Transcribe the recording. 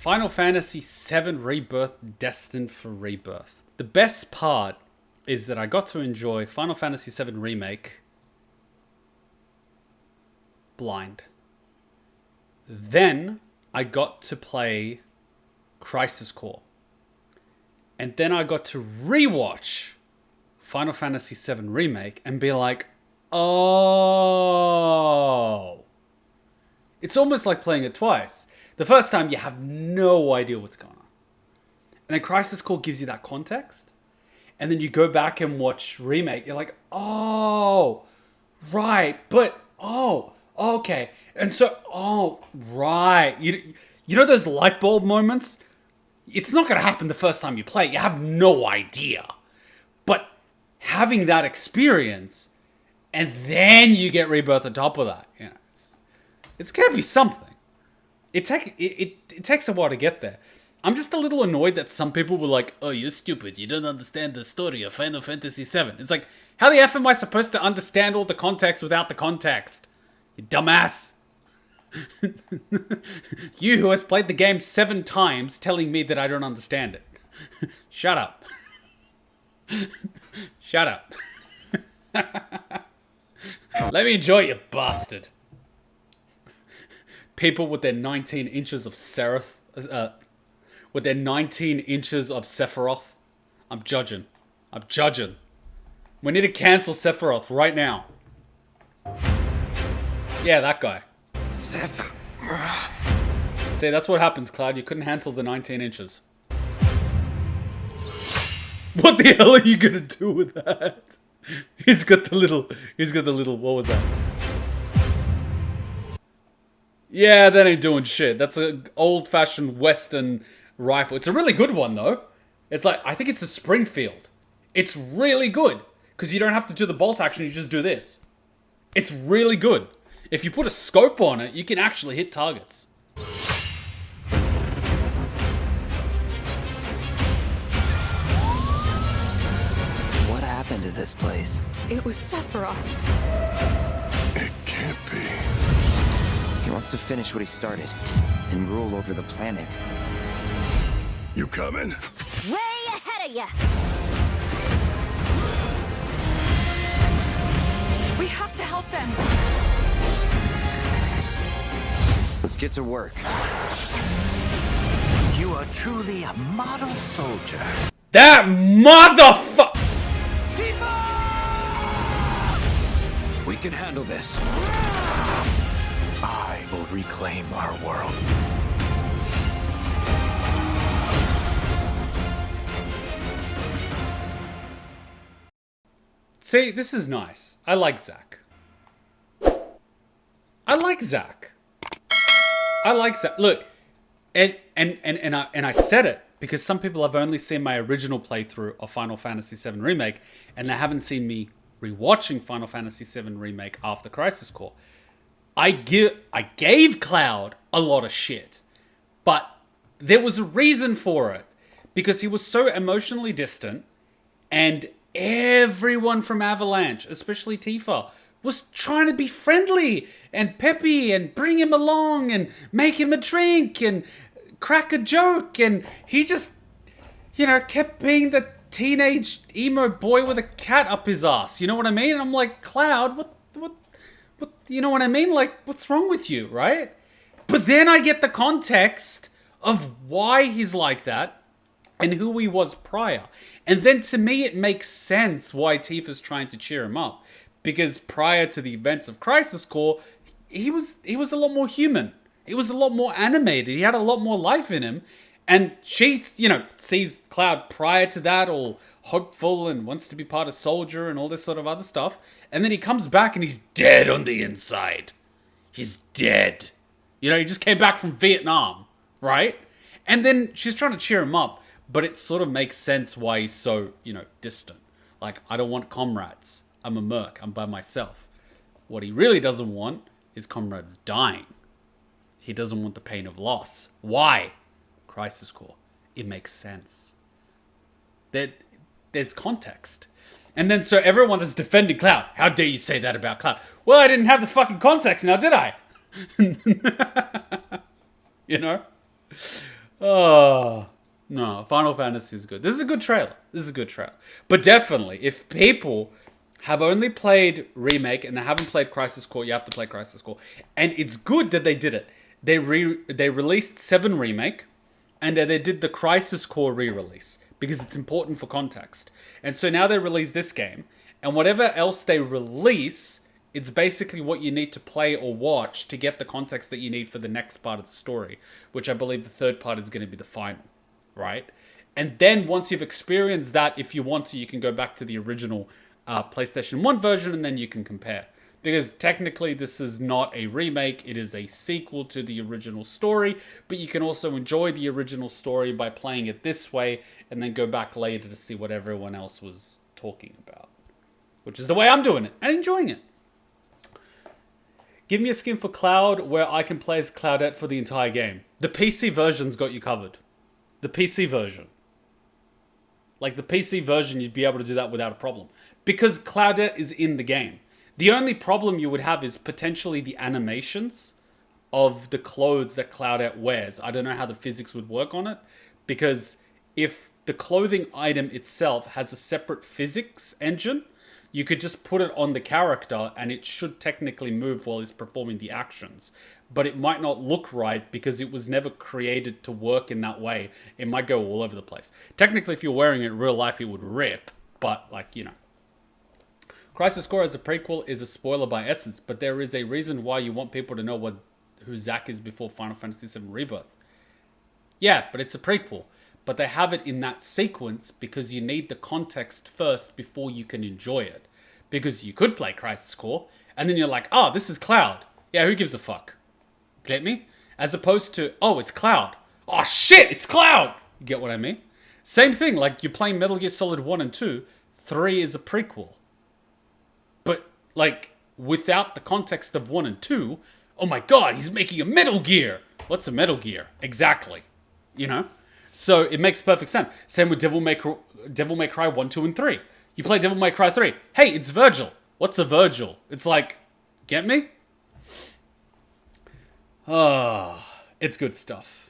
Final Fantasy VII Rebirth, Destined for Rebirth. The best part is that I got to enjoy Final Fantasy VII Remake blind. Then I got to play Crisis Core. And then I got to rewatch Final Fantasy VII Remake and be like, oh. It's almost like playing it twice. The first time you have no idea what's going on. And then Crisis Core gives you that context. And then you go back and watch Remake. You're like, oh, right. But, oh, okay. And so, oh, right. You know those light bulb moments? It's not going to happen the first time you play. You have no idea. But having that experience, and then you get Rebirth on top of that, you know, it's going to be something. It takes a while to get there. I'm just a little annoyed that some people were like, oh, you're stupid. You don't understand the story of Final Fantasy VII. It's like, how the F am I supposed to understand all the context without the context? You dumbass. You who has played the game 7 times telling me that I don't understand it. Shut up. Shut up. Let me enjoy it, you bastard. People with their 19 inches of sephiroth, I'm judging. We need to cancel Sephiroth right now. Yeah, that guy. Sephiroth. See, that's what happens, Cloud. You couldn't handle the 19 inches. What the hell are you gonna do with that? He's got the little, what was that? Yeah, that ain't doing shit. That's an old-fashioned Western rifle. It's a really good one, though. It's like, I think it's a Springfield. It's really good. Because you don't have to do the bolt action, you just do this. It's really good. If you put a scope on it, you can actually hit targets. What happened to this place? It was Sephiroth. It can't be. He wants to finish what he started and rule over the planet. You coming? Way ahead of ya! We have to help them. Let's get to work. You are truly a model soldier. That motherfucker! We can handle this. I will reclaim our world. See, this is nice. I like Zack. Look, and I said it because some people have only seen my original playthrough of Final Fantasy VII Remake, and they haven't seen me rewatching Final Fantasy VII Remake after Crisis Core. I gave Cloud a lot of shit, but there was a reason for it, because he was so emotionally distant, and everyone from Avalanche, especially Tifa, was trying to be friendly and peppy and bring him along and make him a drink and crack a joke, and he just, kept being the teenage emo boy with a cat up his ass. You know what I mean? And I'm like, Cloud, what, you know what I mean? Like, what's wrong with you, right? But then I get the context of why he's like that and who he was prior. And then to me, it makes sense why Tifa's trying to cheer him up. Because prior to the events of Crisis Core, he was a lot more human. He was a lot more animated. He had a lot more life in him. And she, sees Cloud prior to that all hopeful and wants to be part of Soldier and all this sort of other stuff. And then he comes back and he's dead on the inside. He's dead. He just came back from Vietnam, right? And then she's trying to cheer him up. But it sort of makes sense why he's so, distant. Like, I don't want comrades. I'm a merc. I'm by myself. What he really doesn't want is comrades dying. He doesn't want the pain of loss. Why? Crisis Core. It makes sense. There's context. And then so everyone is defending Cloud. How dare you say that about Cloud? Well, I didn't have the fucking context now, did I? Oh, no. Final Fantasy is good. This is a good trailer. This is a good trailer. But definitely, if people have only played Remake and they haven't played Crisis Core, you have to play Crisis Core. And it's good that they did it. They released 7 Remake, and they did the Crisis Core re-release because it's important for context. And so now they release this game, and whatever else they release, it's basically what you need to play or watch to get the context that you need for the next part of the story, which I believe the third part is going to be the final, right? And then once you've experienced that, if you want to, you can go back to the original PlayStation 1 version, and then you can compare. Because technically this is not a remake, it is a sequel to the original story, but you can also enjoy the original story by playing it this way, and then go back later to see what everyone else was talking about. Which is the way I'm doing it, and enjoying it. Give me a skin for Cloud where I can play as Cloudette for the entire game. The PC version's got you covered. The PC version. Like the PC version, you'd be able to do that without a problem. Because Cloudette is in the game. The only problem you would have is potentially the animations of the clothes that Cloudette wears. I don't know how the physics would work on it. Because if the clothing item itself has a separate physics engine, you could just put it on the character and it should technically move while it's performing the actions. But it might not look right because it was never created to work in that way. It might go all over the place. Technically, if you're wearing it in real life, it would rip. But, like, you know. Crisis Core as a prequel is a spoiler by essence, but there is a reason why you want people to know who Zack is before Final Fantasy VII Rebirth. Yeah, but it's a prequel. But they have it in that sequence because you need the context first before you can enjoy it. Because you could play Crisis Core, and then you're like, oh, this is Cloud. Yeah, who gives a fuck? Get me? As opposed to, oh, it's Cloud. Oh, shit, it's Cloud! You get what I mean? Same thing, like you're playing Metal Gear Solid 1 and 2. 3 is a prequel. But, like, without the context of 1 and 2, oh my god, he's making a Metal Gear! What's a Metal Gear? Exactly. You know? So, it makes perfect sense. Same with Devil May Cry 1, 2, and 3. You play Devil May Cry 3. Hey, it's Virgil. What's a Virgil? It's like, get me? Oh, it's good stuff.